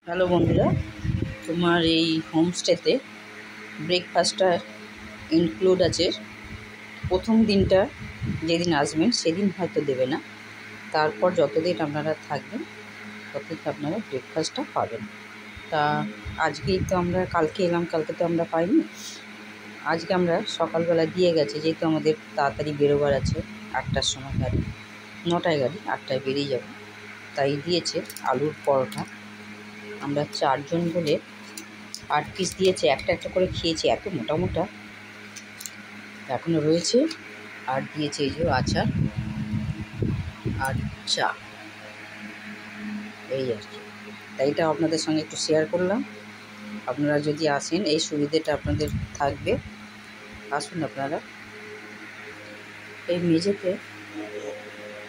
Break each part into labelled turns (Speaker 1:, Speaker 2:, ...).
Speaker 1: Hello বন্ধুরা, তোমার এই হোমস্টেতে ব্রেকফাস্টটা ইনক্লুড আছে। প্রথম দিনটা যেদিন আসবেন সেদিন হয়তো দেবে না, তারপর যতদিন আপনারা থাকবেন ততদিন আপনারা ব্রেকফাস্টটা পাবেন। তা আজকেই তো আমরা কালকে এলাম, কালকে তো আমরা পাইনি। আজকে আমরা সকালবেলা দিয়ে গেছে, যেহেতু আমাদের তাড়াতাড়ি বেরোবার আছে, 8টার সময় গাড়ি, 9টায় গাড়ি, 8টায় বেরিয়ে যাব, তাই দিয়েছে আলুর পরোটা। আমরা 4 জন বলে 8 পিস দিয়েছে, একটা একটা করে খেয়েছি, এত মোটা মোটা এখনও রয়েছে। আর দিয়েছে এই যে আচার আর চা, এই আর কি। তাই এটা আপনাদের সঙ্গে একটু শেয়ার করলাম। আপনারা যদি আসেন এই সুবিধাটা আপনাদের থাকবে, আসুন আপনারা। এই মেঝেতে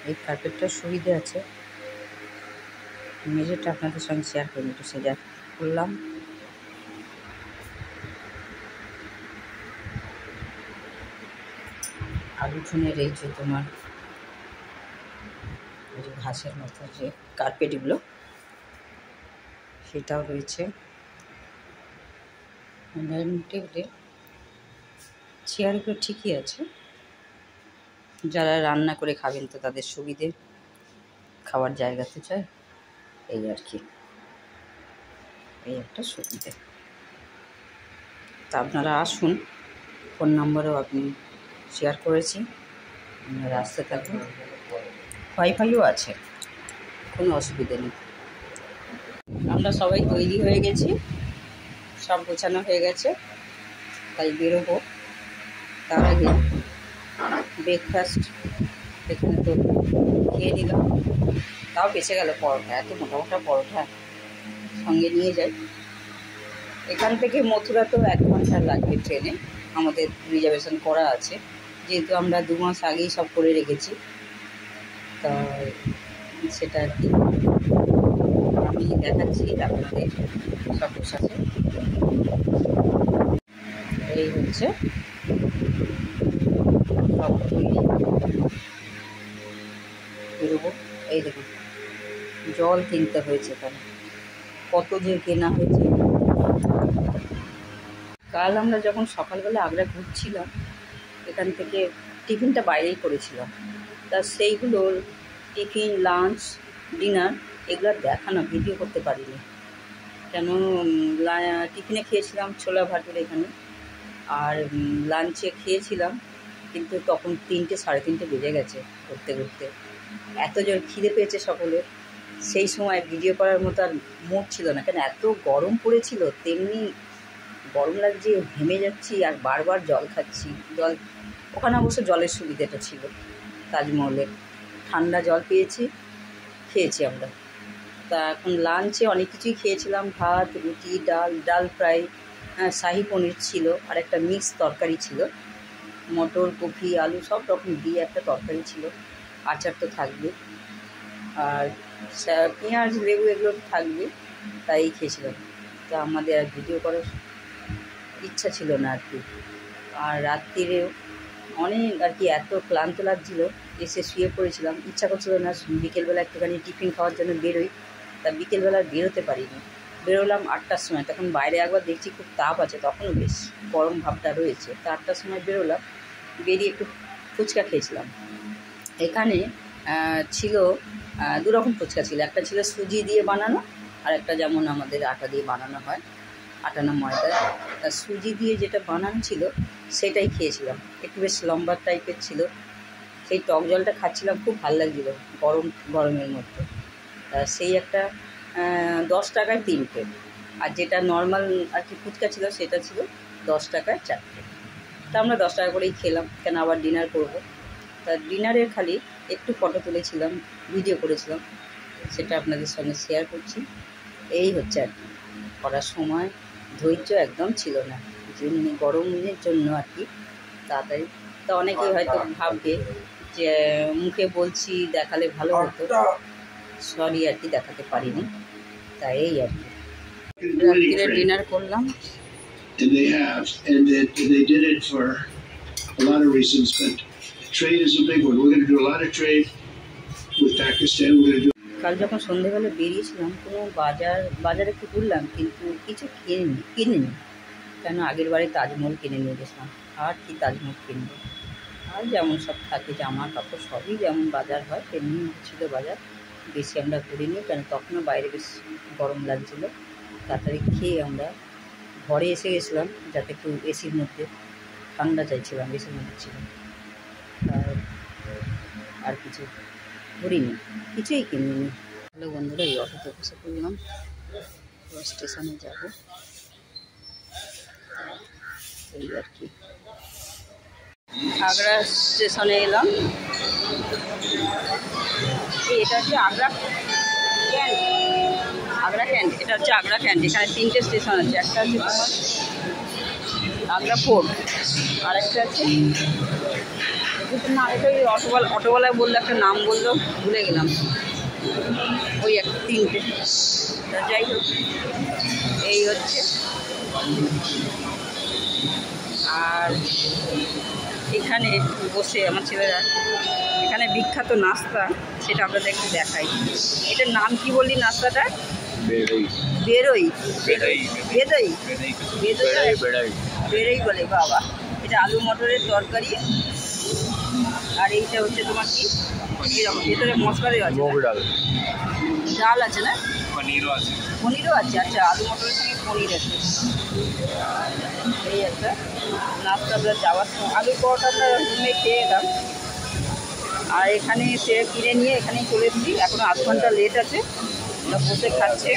Speaker 1: এই কার্পেটটার সুবিধা আছে, মেঝেটা আপনাদের সঙ্গে শেয়ার করলাম, একটু শেয়ার করলাম। আলু ঝুনের এই যে তোমার এই যে ঘাসের মতো যে কার্পেটগুলো, সেটাও রয়েছে। ডাইনিং টেবিলে চেয়ারগুলো ঠিকই আছে, যারা রান্না করে খাবেন তো তাদের সুবিধে, খাওয়ার জায়গা তো চাই, এই আর কি, এই একটা সুবিধে। তা আপনারা আসুন, ফোন নম্বরও আপনি শেয়ার করেছি, আপনারা আসতে থাকুন। ওয়াইফাইও আছে, কোনো অসুবিধা নেই। আমরা সবাই তৈরি হয়ে গেছি, সব গোছানো হয়ে গেছে, তাই বেরোবো। তার আগে ব্রেকফাস্ট এখানে তো খেয়ে নিলাম, তাও বেঁচে গেল পরোটা, এত মোটা মোটা পরোটা সঙ্গে নিয়ে যাই। এখান থেকে মথুরা তো 1 ঘন্টা লাগবে ট্রেনে, আমাদের রিজার্ভেশন করা আছে, যেহেতু আমরা 2 মাস আগেই সব করে রেখেছি। তা সেটা আর কি আমি দেখাচ্ছি আপনাদের সবার সাথে। এই হচ্ছে সব বেরোবো। এই দেখুন জল কিনতে হয়েছে, এখানে কত যে কেনা হয়েছে। কাল আমরা যখন সকালবেলা আগ্রা ঘুরছিলাম, এখান থেকে টিফিনটা বাইরেই করেছিলাম, তা সেইগুলোর টিফিন, লাঞ্চ, ডিনার এগুলো দেখানো ভিডিও করতে পারিনি, কেন টিফিনে খেয়েছিলাম ছোলা ভাটুর এখানে, আর লাঞ্চে খেয়েছিলাম, কিন্তু তখন 3টে সাড়ে 3টে বেজে গেছে ঘুরতে ঘুরতে, এত জোর খিদে পেয়েছে সকলের। সেই সময় ভিডিও করার মতো আর মুড ছিল না, কেন এত গরম পড়েছিল, তেমনি গরম লাগছে, ঘেমে যাচ্ছি আর বারবার জল খাচ্ছি। জল ওখানে অবশ্য জলের সুবিধাটা ছিল, তাজমহলে ঠান্ডা জল পেয়েছি, খেয়েছি আমরা। তা এখন লাঞ্চে অনেক কিছুই খেয়েছিলাম, ভাত, রুটি, ডাল ফ্রাই, শাহি পনির ছিল, আর একটা মিক্স তরকারি ছিল, মটর, কপি, আলু সব রকম দিয়ে একটা তরকারি ছিল, আচার তো থাকবে, আর পেঁয়াজ, লেবু এগুলো থাকবে, তাই খেয়েছিলাম। তা আমাদের আর ভিডিও করার ইচ্ছা ছিল না আর কি। আর রাত্রিরেও অনেক আর কি এত ক্লান্ত লাগছিল, এসে শুয়ে পড়েছিলাম, ইচ্ছা করছিল না বিকেলবেলা একটুখানি টিফিন খাওয়ার জন্য বেরোই। তা বিকেলবেলা বেরোতে পারিনি, বেরোলাম 8টার সময়, তখন বাইরে একবার দেখছি খুব তাপ আছে, তখনও বেশ গরম ভাবটা রয়েছে। তা 8টার সময় বেরোলাম, বেরিয়ে একটু ফুচকা খেয়েছিলাম। এখানে ছিল 2 রকম ফুচকা ছিল, একটা ছিল সুজি দিয়ে বানানো, আর একটা যেমন আমাদের আটা দিয়ে বানানো হয়, আটা না ময়দা। তা সুজি দিয়ে যেটা বানানো ছিল সেটাই খেয়েছিলাম, একটু বেশ লম্বা টাইপের ছিল, সেই টক জলটা খাচ্ছিলাম, খুব ভালো লাগছিলো গরমের মধ্যে। তা সেই একটা 10 টাকায় 3টে, আর যেটা নর্মাল আর কি ফুচকা ছিল সেটা ছিল 10 টাকায় 4টে। তা আমরা 10 টাকা করেই খেলাম, কেন আবার ডিনার করব। তা ডিনারের খালি একটু ফটো তুলেছিলাম, ভিডিও করেছিলাম, সেটা আপনাদের সঙ্গে শেয়ার করছি। এই হচ্ছে আর কি, করার সময় ধৈর্য একদম ছিল না, যেমনি গরমের জন্য আর কি তাড়াতাড়ি। তা অনেকেই হয়তো ভাববে যে মুখে বলছি, দেখালে ভালো হতো, সরি আর কি দেখাতে পারিনি। তাই এই আর কি রাত্রিরে ডিনার করলাম।
Speaker 2: And they have, and they did it for a lot of reasons, but trade is a big one. We're going to do a lot of trade with Pakistan. We're going to do
Speaker 1: কাল যখন সন্ধেবেলা বেরিয়েছিলাম কোনো বাজারে একটু ঘুরলাম, কিন্তু কিছু কিনিনি। কেন আগের বারে তাজমহল কিনে নিয়ে গেছিলাম, আর কি তাজমহল কিনবো। আর যেমন সব থাকে জামা কাপড় সবই যেমন বাজার হয় তেমনি ছিল বাজার। বেশি আমরা ঘুরিনি, কেন তখনও বাইরে বেশ গরম লাগছিলো। তাড়াতাড়ি খেয়ে আমরা ঘরে এসে গেছিলাম, যাতে একটু এসির মধ্যে ঠান্ডা চাইছিলাম, এসির মধ্যে ছিলাম। আর কিছু ঘুরিনি, কিছুই কিনিনি। হ্যালো বন্ধুরা, এই অটোতে বসে পড়লাম, স্টেশনে যাব, এই আর কি। আগ্রা স্টেশনে এলাম। এটা হচ্ছে আগ্রা ক্যান্ট, এটা হচ্ছে আগ্রা ক্যান্ট। এখানে 3টে স্টেশন আছে, একটা হচ্ছে তোমার আগ্রা ফোর্ট, আর একটা আছে না, এটা ওই অটোওয়ালায় বললো, একটা নাম বললো, ভুলে গেলাম। ওই একটা 3টে। যাই হোক, এই হচ্ছে। আর এখানে বসে আমার ছেলেরা এখানে বিখ্যাত নাস্তা, সেটা আপনাদের একটু দেখাই। এটার নাম কি বললি নাস্তাটা? বেরোই বলে বাবা। এটা আলু মটরের তরকারি, আর এইটা হচ্ছে তোমার কি এরকম ভেতরে মশলা দেওয়া আছে, ডাল আছে না, পনিরও আছে। আচ্ছা, আলু মটরের সঙ্গে পনির আছে। এই একটা নাস্তা আমরা যাওয়ার সময় আলু পরোটা আমরা রুমে খেয়ে এলাম, আর এখানে এসে কিনে নিয়ে এখানেই চলে এসেছি। এখনও আধ ঘন্টা লেট আছে, আমরা বসে খাচ্ছে।